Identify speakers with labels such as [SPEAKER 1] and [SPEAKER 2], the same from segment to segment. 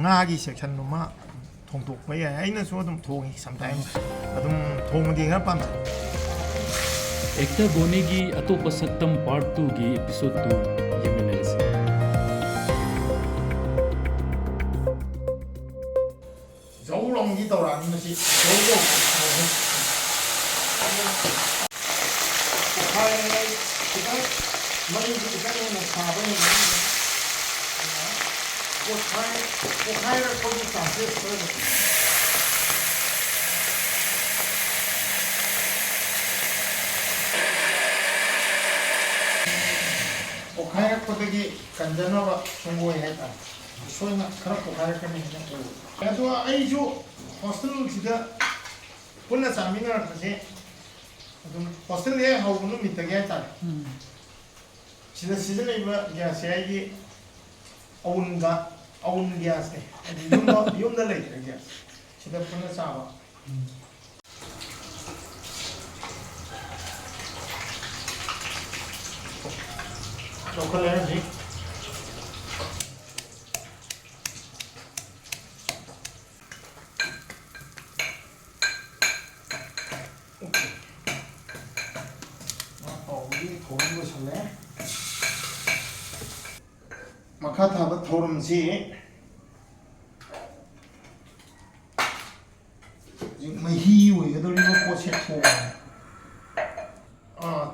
[SPEAKER 1] ꯉꯥꯒꯤ ꯁꯦꯛꯁꯟꯗꯨꯃ ꯊꯣꯡꯗꯣꯛꯄ ꯌꯥꯏ ꯑꯩꯅꯁꯨ ꯑꯗꯨꯝ ꯊꯣꯡꯉꯤ ꯁꯝꯇꯥꯏꯝ ꯑꯗꯨꯝ ꯊꯣꯡꯕꯗꯤ ꯈꯔ ꯄꯥꯝꯖꯩ
[SPEAKER 2] एक्टर बोनेगी अतोप सत्तम पार्ट 2 की एपिसोड 2 येमिनरसी
[SPEAKER 1] ꯖꯧꯔꯣꯡꯒꯤ ꯇꯧꯔꯛꯑꯅꯤ ꯃꯁꯤ ꯖꯧꯔꯣꯡ ꯈꯤꯇꯪ ꯃꯩꯁꯤ ꯈꯤꯇꯪ ꯍꯦꯟꯅ ꯁꯥꯕ ꯄꯣꯈꯥꯏꯔꯛꯄꯒꯤ ꯆꯥꯟꯁꯦꯁ ꯈꯔ ꯂꯩ ꯄꯣꯈꯥꯏꯔꯛꯄꯗꯒꯤ ꯀꯟꯖꯅꯕ ꯁꯣꯡꯒꯣꯏ ꯍꯥꯏꯇꯥꯔꯦ ꯁꯣꯏꯅ ꯈꯔ ꯄꯣꯈꯥꯏꯔꯛꯀꯅꯤ ꯍꯥꯏꯅ ꯎꯏ ꯑꯗꯣ ꯑꯩꯁꯨ ꯍꯣꯁꯇꯦꯜꯁꯤꯗ ꯄꯨꯟꯅ ꯆꯥꯃꯤꯟꯅꯔꯛꯄꯁꯦ ꯑꯗꯨꯝ ꯍꯣꯁꯇꯦꯜ ꯍꯦꯛ ꯍꯧꯕ ꯅꯨꯃꯤꯠꯇꯒꯤ ꯍꯥꯏꯇꯥꯔꯦ ꯁꯤꯗ ꯁꯤꯖꯤꯟꯅꯔꯤꯕ ꯒ꯭ꯌꯥꯁꯁꯦ ꯑꯩꯒꯤ ꯑꯎꯟ ꯒ꯭ꯌꯥꯁꯅꯦ ꯍꯥꯏꯗꯤ ꯌꯨꯝꯗ ꯂꯩꯇ꯭ꯔꯦ ꯒ꯭ꯌꯥꯁ ꯁꯤꯗ ꯄꯨꯟꯅ ꯆꯥꯕ ꯂꯧꯈꯠꯂꯦ ꯍꯧꯖꯤꯛ ꯊꯧꯔꯝ ꯂꯣꯏꯁꯜꯂꯦ ꯃꯈꯥ ꯊꯥꯕ ꯊꯧꯔꯝꯁꯤ ꯍꯧꯖꯤꯛ ꯃꯍꯤ ꯑꯣꯏꯒꯗꯧꯔꯤꯕ ꯄꯣꯠꯁꯦ ꯊꯣꯡꯉꯦ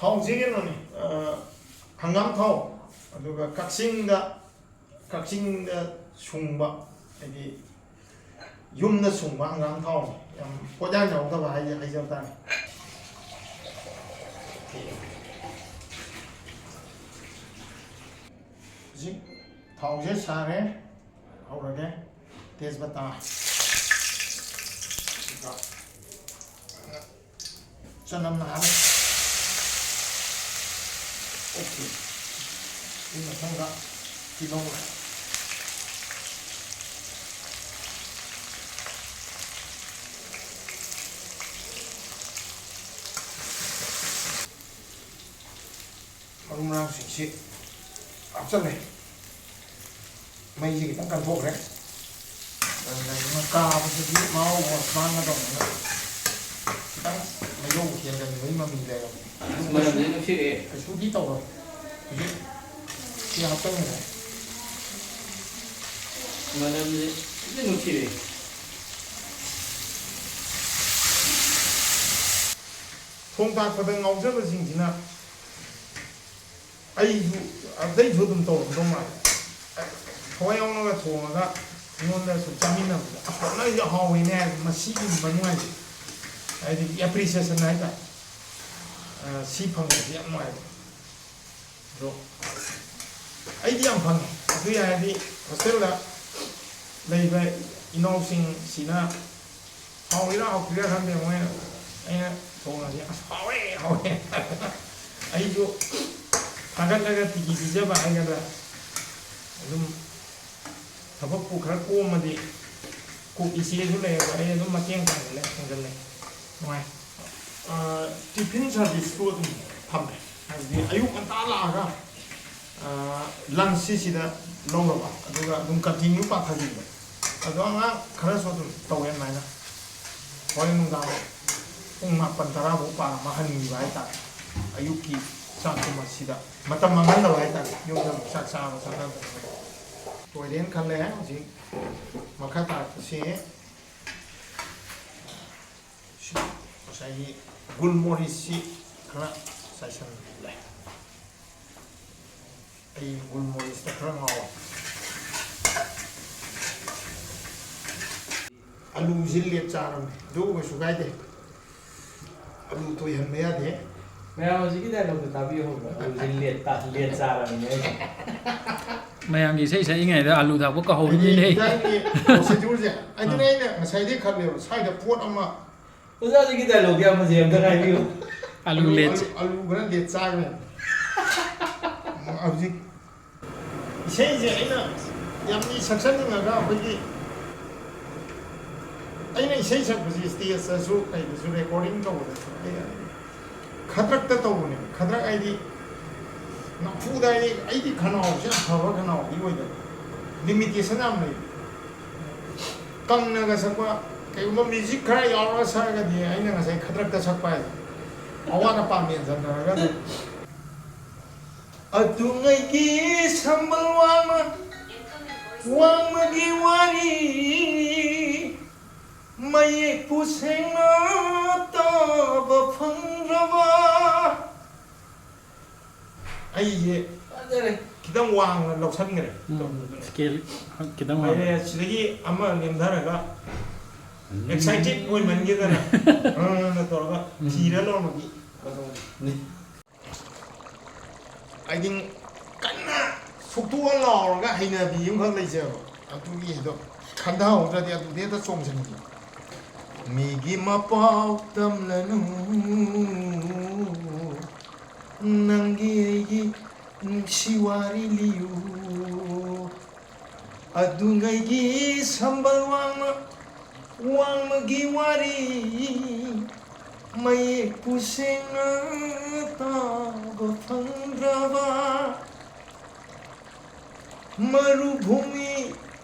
[SPEAKER 1] ꯊꯥꯎꯁꯦ ꯀꯩꯅꯣꯅꯤ ꯍꯪꯒꯥꯝ ꯊꯥꯎ ꯑꯗꯨꯒ ꯀꯛꯆꯤꯡꯗ ꯁꯨꯡꯕ ꯍꯥꯏꯗꯤ ꯌꯨꯝꯗ ꯁꯨꯡꯕ ꯍꯪꯒꯥꯝ ꯊꯥꯎꯅꯤ ꯌꯥꯝ ꯄꯣꯠꯌꯥꯟ ꯌꯥꯎꯗꯕ ꯍꯥꯏꯖꯕ ꯇꯥꯔꯦ ꯍꯧꯖꯤꯛ ꯊꯥꯎꯁꯦ ꯁꯥꯔꯦ ꯍꯧꯔꯒꯦ ꯇꯦꯖꯄꯇꯥ ꯆꯅꯝ ꯍꯥꯞꯄꯦ ꯑꯣꯀꯦ ꯁꯤ ꯃꯊꯪꯗ ꯇꯤꯜꯍꯧ ꯃꯔꯨ ꯃꯔꯥꯡꯁꯤꯡꯁꯤ ꯍꯥꯞꯆꯜꯂꯦ ꯃꯩꯁꯤ ꯈꯤꯇꯪ ꯀꯟꯊꯣꯛꯈ꯭ꯔꯦ ꯑꯗꯨꯅ ꯀꯥꯕꯁꯤꯗꯤ ꯃꯍꯥꯎ ꯃꯥꯡꯒꯗꯧꯅꯤꯅ ꯈꯤꯇꯪ ꯃꯩꯔꯧ ꯍꯦꯟꯒꯟꯕꯒꯤ ꯃꯃꯤ ꯂꯩꯔꯝꯃꯦ ꯀꯩꯁꯨꯗꯤ ꯇꯧꯔꯣꯏ ꯍꯧꯖꯤꯛ ꯁꯤ ꯍꯥꯞꯆꯟꯈ꯭ꯔꯦ ꯊꯣꯡ ꯊꯥꯛꯄꯗ ꯉꯥꯎꯖꯕꯁꯤꯡꯁꯤꯅ ꯑꯇꯩꯁꯨ ꯑꯗꯨꯝ ꯇꯧꯔꯝꯗꯧ ꯃꯥꯜꯂꯦ ꯊꯋꯥꯏ ꯌꯥꯎꯅꯒ ꯊꯣꯡꯉꯒ ꯑꯩꯉꯣꯟꯗ ꯁꯨꯝ ꯆꯥꯃꯤꯟꯅꯕꯗ ꯅꯪꯁꯨ ꯍꯥꯎꯋꯤꯅꯦ ꯃꯁꯤꯒꯤ ꯃꯅꯨꯡꯉꯥꯏꯁꯦ ꯍꯥꯏꯗꯤ ꯑꯦꯄ꯭ꯔꯤꯁꯤꯌꯦꯁꯟ ꯍꯥꯏꯇꯥꯔꯦ ꯁꯤ ꯐꯪꯕꯁꯤ ꯌꯥꯝ ꯅꯨꯡꯉꯥꯏꯕ ꯑꯗꯣ ꯑꯩꯗꯤ ꯌꯥꯝ ꯐꯪꯉꯦ ꯑꯗꯨ ꯌꯥꯔꯗꯤ ꯍꯣꯁꯇꯦꯜꯗ ꯂꯩꯕ ꯏꯅꯥꯎꯁꯤꯡꯁꯤꯅ ꯍꯥꯎꯏꯔꯥ ꯍꯥꯎꯇ꯭ꯔꯤꯔꯥ ꯈꯪꯗꯦ ꯃꯣꯏꯅ ꯑꯩꯅ ꯊꯣꯡꯉꯗꯤ ꯑꯁ ꯍꯥꯎꯋꯦ ꯑꯩꯁꯨ ꯊꯥꯒꯠꯂꯒ ꯇꯤꯀꯤ ꯄꯤꯖꯕ ꯍꯥꯏꯒꯗ꯭ꯔꯥ ꯑꯗꯨꯝ ꯊꯕꯛꯄꯨ ꯈꯔ ꯀꯣꯝꯃꯗꯤ ꯀꯨꯛ ꯏꯆꯦꯁꯨ ꯂꯩꯌꯦꯕ ꯑꯩ ꯑꯗꯨꯝ ꯃꯇꯦꯡ ꯄꯥꯡꯖꯜꯂꯦ ꯅꯨꯡꯉꯥꯏ ꯇꯤꯐꯤꯟ ꯁꯥꯔꯚꯤꯁꯇꯨ ꯑꯗꯨꯝ ꯊꯝꯃꯦ ꯍꯥꯏꯕꯗꯤ ꯑꯌꯨꯛ ꯉꯟꯇꯥ ꯂꯥꯛꯑꯒ ꯂꯟꯆꯁꯤ ꯁꯤꯗ ꯂꯧꯔꯕ ꯑꯗꯨꯒ ꯑꯗꯨꯝ ꯀꯟꯇꯤꯅ꯭ꯌꯨ ꯄꯥꯊꯈꯤꯕ ꯑꯗꯣ ꯑꯉꯥꯡ ꯈꯔꯁꯨ ꯑꯗꯨꯝ ꯇꯧꯋꯦ ꯑꯗꯨꯃꯥꯏꯅ ꯍꯣꯔꯦꯟ ꯅꯨꯡꯗꯥꯡ ꯄꯨꯡ 9-10 ꯄꯥꯔꯝꯃ ꯍꯟꯈꯤꯕ ꯍꯥꯏꯇꯥꯔꯦ ꯑꯌꯨꯛꯀꯤ ꯆꯥꯛꯇꯨꯃ ꯁꯤꯗ ꯃꯇꯝ ꯃꯥꯡꯍꯟꯗꯕ ꯍꯥꯏꯇꯥꯔꯦ ꯌꯨꯝꯗ ꯆꯥꯛ ꯆꯥꯕ ꯆꯠꯅꯕꯅꯤꯅ ꯇꯣꯏꯔꯦꯅ ꯈꯜꯂꯦ ꯍꯧꯖꯤꯛ ꯃꯈꯥ ꯇꯥꯔꯛꯄꯁꯤ ꯉꯁꯥꯏꯒꯤ ꯒꯨꯜꯃꯣꯔꯤꯁꯁꯤ ꯈꯔ ꯆꯥꯏꯁꯜꯂꯦ ꯑꯩ ꯒꯨꯜꯃꯣꯔꯤꯁꯇ ꯈꯔ ꯉꯥꯎꯋꯦ ꯑꯂꯨꯁꯤ ꯂꯦꯞ ꯆꯥꯔꯝꯃꯦ ꯑꯗꯨꯕꯨ ꯀꯩꯁꯨ ꯀꯥꯏꯗꯦ ꯑꯂꯨ ꯇꯣꯏꯍꯟꯕ ꯌꯥꯗꯦ
[SPEAKER 3] ꯃꯌꯥꯝ ꯍꯧꯖꯤꯛꯀꯤ ꯗꯥꯏꯂꯣꯒꯇꯣ ꯇꯥꯕꯤꯍꯧꯕ꯭ꯔꯥ ꯑꯂꯨꯁꯤ ꯂꯦꯠ ꯆꯥꯔꯕꯅꯦ ꯑꯩꯁꯦ
[SPEAKER 2] ꯃꯌꯥꯝꯒꯤ ꯏꯁꯩ ꯁꯛꯏꯉꯩꯗ ꯑꯂꯨ ꯊꯥꯛꯄ ꯀꯧꯍꯧꯔꯤꯅꯤꯅꯦ
[SPEAKER 1] ꯏꯟꯖꯥꯡꯒꯤ ꯄ꯭ꯔꯣꯁꯤꯗ꯭ꯌꯨꯔꯁꯦ ꯑꯗꯨꯅ ꯑꯩꯅ ꯉꯁꯥꯏꯗꯩ ꯈꯜꯂꯦꯕ ꯁ꯭ꯋꯥꯏꯗ ꯄꯣꯠ ꯑꯃ
[SPEAKER 3] ꯑꯣꯖꯥ ꯍꯧꯖꯤꯛꯀꯤ ꯗꯥꯏꯂꯣꯒꯇꯤ ꯌꯥꯝ ꯐꯖꯩ ꯑꯝꯇ ꯍꯥꯏꯕꯤꯌꯨ
[SPEAKER 2] ꯑꯂꯨ ꯂꯦꯠ
[SPEAKER 1] ꯑꯂꯨ ꯈꯔ ꯂꯦꯠ ꯆꯥꯈ꯭ꯔꯦ ꯍꯧꯖꯤꯛ ꯏꯁꯩꯁꯦ ꯑꯩꯅ ꯌꯥꯝꯅ ꯁꯛꯆꯅꯤꯡꯉꯒ ꯑꯩꯈꯣꯏꯒꯤ ꯑꯩꯅ ꯏꯁꯩ ꯁꯛꯄꯁꯤ ꯁ꯭ꯇꯦꯖꯇꯁꯨ ꯀꯩꯗꯁꯨ ꯔꯦꯀꯣꯔꯗꯤꯡ ꯇꯧꯕꯗꯁꯨ ꯈꯗ꯭ꯔꯛꯇ ꯇꯧꯕꯅꯦꯕ ꯈꯗ꯭ꯔꯛ ꯍꯥꯏꯗꯤ ꯅꯝꯐꯨꯗ ꯑꯩꯗꯤ ꯈꯅꯥꯎꯁꯦ ꯌꯥꯝ ꯐꯕ ꯈꯅꯥꯎꯗꯤ ꯑꯣꯏꯗꯕ ꯂꯤꯃꯤꯇꯦꯁꯟ ꯌꯥꯝ ꯂꯩ ꯀꯪꯅꯒ ꯁꯛꯄ ꯀꯩꯒꯨꯝꯕ ꯃ꯭ꯌꯨꯖꯤꯛ ꯈꯔ ꯌꯥꯎꯔꯒ ꯁꯛꯑꯒꯗꯤ ꯑꯩꯅ ꯉꯁꯥꯏ ꯈꯗ꯭ꯔꯛꯇ ꯁꯛꯄ ꯍꯥꯏꯗꯣ ꯑꯋꯥꯠ ꯑꯄꯥ ꯃꯦꯟꯁꯤꯟꯅꯔꯒ ꯑꯗꯨꯝ ꯑꯗꯨꯉꯩꯒꯤ ꯁꯝꯕꯜ ꯋꯥꯡꯃꯒꯤ ꯋꯥꯔꯤ ꯃꯌꯦꯛꯄꯨ ꯁꯦꯡꯅ ꯇꯥꯕ ꯐꯪꯗ꯭ꯔꯕ ꯑꯩꯁꯦ
[SPEAKER 3] ꯐꯖꯔꯦ
[SPEAKER 1] ꯈꯤꯇꯪ ꯋꯥꯡꯅ ꯂꯧꯁꯟꯈ꯭ꯔꯦ
[SPEAKER 2] 스케일 기당
[SPEAKER 1] ꯑꯩꯅ ꯁꯤꯗꯒꯤ ꯑꯃ ꯅꯦꯝꯊꯔꯒ ꯑꯦꯛꯁꯥꯏꯇꯦꯠ ꯑꯣꯏꯃꯟꯈꯤꯗꯅ ꯇꯧꯔꯒ ꯊꯤꯔ ꯂꯧꯔꯃꯒꯤ ꯑꯩꯗꯤ ꯀꯟꯅ ꯁꯣꯛꯇꯣꯛꯑ ꯂꯥꯎꯔꯒ ꯍꯩꯅꯕꯤ ꯑꯃꯈꯛ ꯂꯩꯖꯕ ꯑꯗꯨꯒꯤ ꯍꯦꯛꯇ ꯈꯟꯊꯍꯧꯗ꯭ꯔꯗꯤ ꯑꯗꯨꯗꯤ ꯍꯦꯛꯇ ꯆꯣꯡꯁꯤꯟꯈꯤ ꯃꯤꯒꯤ ꯃꯄꯥꯎ ꯇꯝꯂꯅꯨ ꯅꯪꯒꯤ ꯑꯩꯒꯤ ꯅꯨꯡꯁꯤ ꯋꯥꯔꯤ ꯂꯤꯌꯨ ꯑꯗꯨꯉꯩꯒꯤ ꯁꯝꯕꯜ ꯋꯥꯡꯃꯒꯤ ꯋꯥꯔꯤ ꯃꯌꯦꯛꯄꯨ ꯁꯦꯡꯅ ꯇꯥꯕ ꯐꯪꯗ꯭ꯔꯕ ꯃꯔꯨꯚꯨꯃꯤ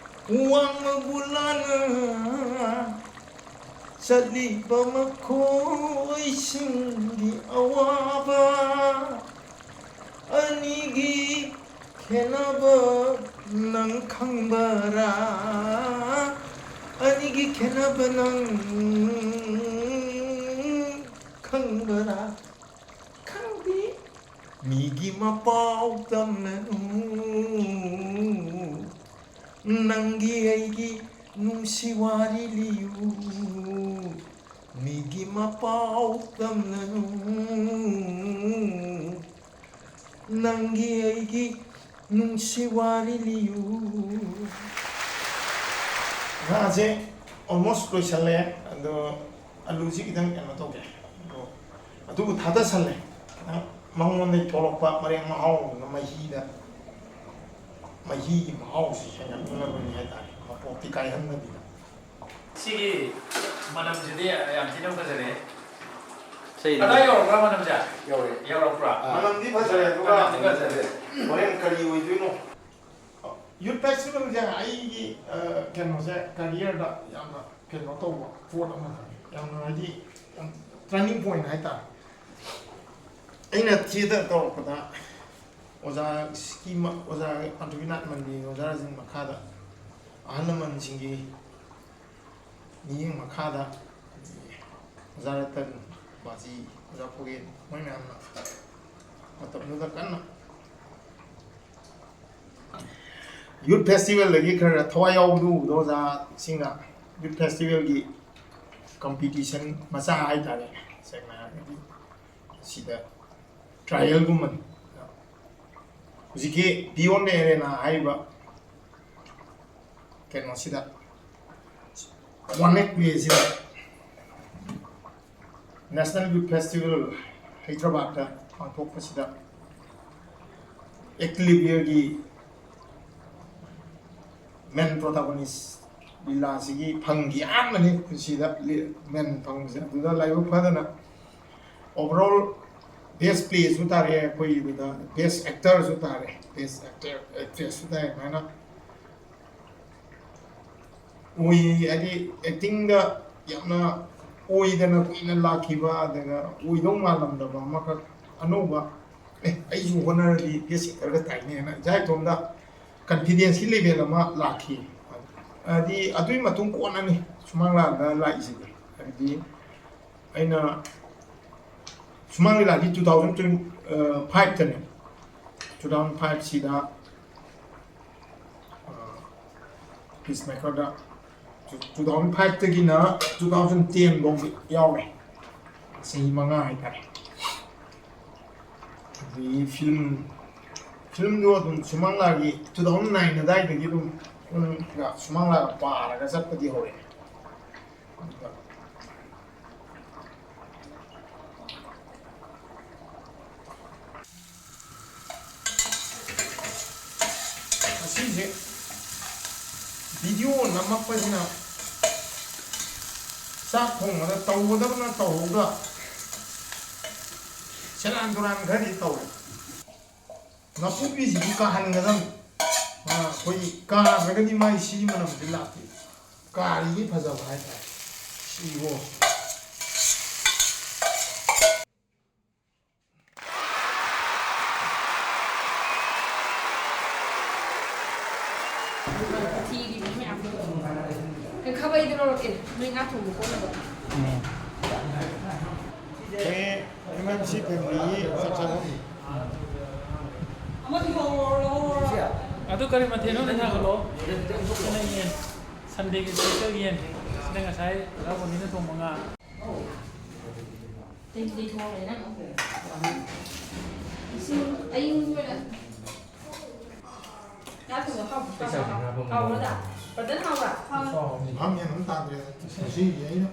[SPEAKER 1] ꯋꯥꯡꯃꯕꯨ ꯂꯥꯟꯅ ꯆꯠꯂꯤꯕ ꯃꯈꯣꯏꯁꯤꯡꯒꯤ ꯑꯋꯥꯕ ꯑꯅꯤꯒꯤ ꯈꯦꯅꯕ ꯅꯪ ꯈꯪꯕꯔꯥ ꯑꯅꯤꯒꯤ ꯈꯦꯅꯕ ꯅꯪ ꯈꯪꯕꯔꯥ ꯈꯪꯗꯦ ꯃꯤꯒꯤ ꯃꯄꯥꯎ ꯇꯝꯂꯅꯨ ꯅꯪꯒꯤ ꯑꯩꯒꯤ ꯅꯨꯡꯁꯤ ꯋꯥꯔꯤ ꯂꯤꯌꯨ ꯃꯤꯒꯤ ꯃꯄꯥꯎ ꯇꯝꯂꯅꯨ ꯅꯪꯒꯤ ꯑꯩꯒꯤ ꯅꯨꯡꯁꯤ ꯋꯥꯔꯤ ꯂꯤꯌꯨ ꯉꯥꯁꯦ ꯑꯣꯜꯃꯣꯁ ꯂꯣꯏꯁꯜꯂꯦ ꯑꯗꯣ ꯑꯂꯨꯁꯤ ꯈꯤꯇꯪ ꯀꯩꯅꯣ ꯇꯧꯒꯦ ꯑꯗꯨꯕꯨ ꯊꯥꯗꯁꯜꯂꯦ ꯈꯤꯇꯪ ꯃꯉꯣꯟꯗꯒꯤ ꯊꯣꯛꯂꯛꯄ ꯃꯔꯦꯛ ꯃꯍꯥꯎꯗꯨꯅ ꯃꯍꯤꯒꯤ ꯃꯍꯥꯎꯁꯤ ꯍꯦꯟꯒꯠꯅꯕꯅꯤ ꯍꯥꯏꯇꯥꯔꯦ ꯃꯄꯣꯛꯇꯤ ꯀꯥꯏꯍꯟꯗꯕꯤꯗ
[SPEAKER 3] ꯁꯤꯒꯤ ꯃꯅꯝꯁꯤꯗꯤ ꯌꯥꯝ ꯊꯤꯅ ꯐꯖꯔꯦ ꯑꯗꯥ ꯌꯧꯔꯛꯄ꯭ꯔꯥ ꯃꯅꯝꯁꯦ ꯌꯧꯔꯛꯄ꯭ꯔꯥ
[SPEAKER 1] ꯃꯅꯝꯗꯤ ꯐꯖꯔꯦ ꯑꯗꯨꯒ
[SPEAKER 3] ꯃꯅꯝꯗꯤ ꯐꯖꯔꯦ
[SPEAKER 1] ꯍꯣꯔꯦꯟ ꯀꯔꯤ ꯑꯣꯏꯗꯣꯏꯅꯣ ꯌꯨꯠ ꯐꯦꯁꯇꯤꯚꯦꯜꯁꯦ ꯑꯩꯒꯤ ꯀꯩꯅꯣꯁꯦ ꯀꯔꯤꯌꯔꯗ ꯌꯥꯝꯅ ꯀꯩꯅꯣ ꯇꯧꯕ ꯄꯣꯠ ꯑꯃꯈꯛꯅꯤ ꯌꯥꯝꯅ ꯍꯥꯏꯗꯤ ꯇꯔꯅꯤꯡ ꯄꯣꯏꯟ ꯍꯥꯏꯇꯥꯔꯦ ꯑꯩꯅ ꯊꯤꯌꯦꯇꯔ ꯇꯧꯔꯛꯄꯗ ꯑꯣꯖꯥ ꯄꯥꯟꯊꯣꯏꯕꯤꯅꯥꯠ ꯃꯟꯗꯤꯔ ꯑꯣꯖꯥꯁꯤꯡ ꯃꯈꯥꯗ ꯑꯍꯜ ꯂꯃꯟꯁꯤꯡꯒꯤ ꯃꯤꯠꯌꯦꯡ ꯃꯈꯥꯗ ꯑꯣꯖꯥ ꯔꯇꯟ ꯕꯥꯖꯤ ꯑꯣꯖꯥ ꯄꯣꯒꯦꯟ ꯃꯣꯏ ꯃꯌꯥꯝꯅ ꯃꯇꯝꯗꯨꯗ ꯀꯟꯅ ꯌꯨꯠ ꯐꯦꯁꯇꯤꯚꯦꯜꯗꯒꯤ ꯈꯔ ꯊꯋꯥꯏ ꯌꯥꯎꯕꯗꯨ ꯎꯕꯗ ꯑꯣꯖꯥꯁꯤꯡꯅ ꯌꯨꯠ ꯐꯦꯁꯇꯤꯚꯦꯜꯒꯤ ꯀꯝꯄꯤꯇꯤꯁꯟ ꯃꯆꯥ ꯍꯥꯏꯇꯥꯔꯦ ꯁꯦꯡꯅ ꯍꯥꯏꯔꯒꯗꯤ ꯁꯤꯗ ꯇ꯭ꯔꯥꯏꯌꯦꯜꯒꯨꯝꯕꯅꯤ ꯍꯧꯖꯤꯛꯀꯤ ꯕꯤꯌꯣꯟ ꯗ ꯑꯦꯔꯦꯅꯥ ꯍꯥꯏꯔꯤꯕ ꯀꯩꯅꯣꯁꯤꯗ ꯋꯥꯟ ꯅꯥꯏꯠ ꯄ꯭ꯂꯦꯁꯤꯗ ꯅꯦꯁꯅꯦꯜ ꯌꯨꯠ ꯐꯦꯁꯇꯤꯚꯦꯜ ꯍꯩꯗ꯭ꯔꯕꯥꯠꯇ ꯄꯥꯡꯊꯣꯛꯄꯁꯤꯗ ꯑꯦꯛꯂꯤꯕꯤꯌꯔꯒꯤ ꯃꯦꯟ ꯄ꯭ꯔꯣꯇꯥꯒꯣꯅꯤꯁ ꯂꯤꯂꯥꯁꯤꯒꯤ ꯐꯪꯈꯤ ꯑꯍꯥꯟꯕꯅꯤ ꯄꯨꯟꯁꯤꯗ ꯃꯦꯟ ꯐꯪꯕꯁꯦ ꯑꯗꯨꯗ ꯂꯥꯏꯕꯛ ꯐꯗꯅ ꯑꯣꯚꯔꯑꯣꯜ ꯕꯦꯁ ꯄ꯭ꯂꯦꯁꯨ ꯇꯥꯔꯦ ꯑꯩꯈꯣꯏꯒꯤꯗꯨꯗ ꯕꯦꯁ ꯑꯦꯛꯇꯔꯁꯨ ꯇꯥꯔꯦ ꯕꯦꯁ ꯑꯦꯛꯇꯔ ꯑꯦꯛꯇ꯭ꯔꯦꯁꯁꯨ ꯇꯥꯔꯦ ꯑꯗꯨꯃꯥꯏꯅ ꯍꯥꯏꯗꯤ ꯑꯦꯛꯇꯤꯡꯗ ꯌꯥꯝꯅ ꯑꯣꯏꯗꯅ ꯀꯨꯏꯅ ꯂꯥꯛꯈꯤꯕ ꯑꯗꯨꯒ ꯑꯣꯏꯗꯧ ꯃꯥꯜꯂꯝꯗꯕ ꯑꯃꯈꯛ ꯑꯅꯧꯕ ꯑꯩꯁꯨ ꯍꯣꯠꯅꯔꯗꯤ ꯕꯦꯁ ꯑꯦꯛꯇꯔꯒ ꯇꯥꯏꯅꯦꯅ ꯏꯁꯥ ꯏꯇꯣꯝꯗ ꯀꯟꯐꯤꯗꯦꯟꯁꯀꯤ ꯂꯦꯚꯦꯜ ꯑꯃ ꯂꯥꯛꯈꯤ ꯍꯥꯏꯗꯤ ꯑꯗꯨꯒꯤ ꯃꯇꯨꯡ ꯀꯣꯟꯅꯅꯤ ꯁꯨꯃꯥꯡ ꯂꯤꯂꯥꯗ ꯂꯥꯛꯏꯁꯤꯗꯤ ꯍꯥꯏꯕꯗꯤ ꯑꯩꯅ ꯁꯨꯃꯥꯡ ꯂꯤꯂꯥꯗꯤ 2005ꯇꯅꯤ 2005 ꯄꯤꯁꯃꯦꯀꯔꯗ 2005ꯇꯒꯤꯅ 2010 ꯐꯥꯎ ꯌꯥꯎꯔꯦ ꯆꯍꯤ 5 ꯍꯥꯏꯇꯥꯔꯦ ꯑꯗꯒꯤ ꯐꯤल्मꯗꯣ ꯑꯗꯨꯝ ꯁꯨꯃꯥꯡ ꯂꯤꯂꯥꯒꯤ 2009 ꯑꯗꯥꯏꯗꯒꯤ ꯑꯗꯨꯝ ꯁꯨꯃꯥꯡ ꯂꯤꯂꯥꯒ ꯄꯥꯔꯒ ꯆꯠꯄꯗꯤ ꯍꯧꯔꯛꯑꯦ ꯑꯗꯨꯒ ꯑꯁꯤꯁꯦ ꯚꯤꯗꯤꯑꯣ ꯅꯝꯃꯛꯄꯁꯤꯅ ꯆꯥꯛ ꯊꯣꯡꯕꯗ ꯇꯧꯒꯗꯕꯅ ꯇꯧꯍꯧꯗ ꯁꯦꯔꯥꯟ ꯇꯨꯔꯥꯟ ꯈꯔꯗꯤ ꯇꯧꯔꯦ ꯅꯥꯀꯨꯞꯄꯤꯁꯤꯗꯤ ꯀꯥꯍꯟꯒꯗꯕꯅꯤ ꯑꯩꯈꯣꯏ ꯀꯥꯗ꯭ꯔꯒꯗꯤ ꯃꯥꯏ ꯁꯤ ꯃꯅꯝꯁꯤ ꯂꯥꯛꯇꯦ ꯀꯥꯔꯤꯒꯤ ꯐꯖꯕ ꯍꯥꯏꯇꯥꯔꯦ ꯁꯤꯕꯣ
[SPEAKER 4] ꯊꯤꯒꯤ ꯃꯤ ꯃꯌꯥꯝ ꯀꯩ ꯈꯥꯕꯩꯗ ꯂꯧꯔꯛꯀꯦ ꯅꯣꯏ ꯉꯥ ꯊꯣꯡꯕ ꯈꯣꯠꯅꯕ
[SPEAKER 1] MMC ꯐꯦꯃꯤꯂꯤ ꯆꯠꯆꯕ
[SPEAKER 2] ꯑꯗꯨ ꯀꯔꯤ ꯃꯊꯦꯜꯅꯣ ꯅꯪ ꯍꯜꯂꯣ ꯁꯤꯅ ꯌꯦꯟ ꯁꯟꯗꯦꯒꯤ ꯁ꯭ꯄꯦꯁꯦꯜ ꯌꯦꯟ ꯁꯤꯅ ꯉꯁꯥꯏ ꯔꯥꯕꯣꯅꯤꯅ ꯊꯣꯡꯕ ꯉꯥ
[SPEAKER 4] ꯇꯦꯡꯀꯤ ꯊꯣꯡꯉꯦ ꯅꯪ ꯏꯁꯤꯡ ꯑꯌꯤꯡꯕꯗ ꯉꯥ ꯊꯣꯡꯕ ꯍꯥꯎꯕ꯭ꯔꯗ ꯕꯔꯗꯟ ꯍꯥꯎꯕ꯭ꯔꯥ
[SPEAKER 1] ꯃꯐꯝ ꯌꯦꯡꯕ ꯇꯥꯗ꯭ꯔꯦ ꯉꯁꯤꯒꯤ ꯑꯩꯅ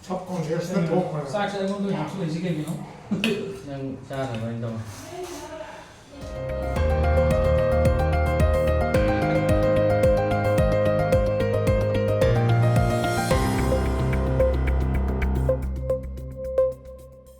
[SPEAKER 1] ꯁꯕ ꯀꯣꯟꯁꯤꯌꯁꯇ ꯊꯣꯛꯈ꯭ꯔꯦ
[SPEAKER 2] ꯆꯥꯛꯁꯦ ꯑꯩꯉꯣꯟꯗ ꯌꯥꯝ ꯂꯩꯁꯤ ꯀꯩꯒꯤꯅꯣ
[SPEAKER 3] ꯅꯪ ꯆꯥꯅꯕ ꯑꯩꯅ ꯇꯧ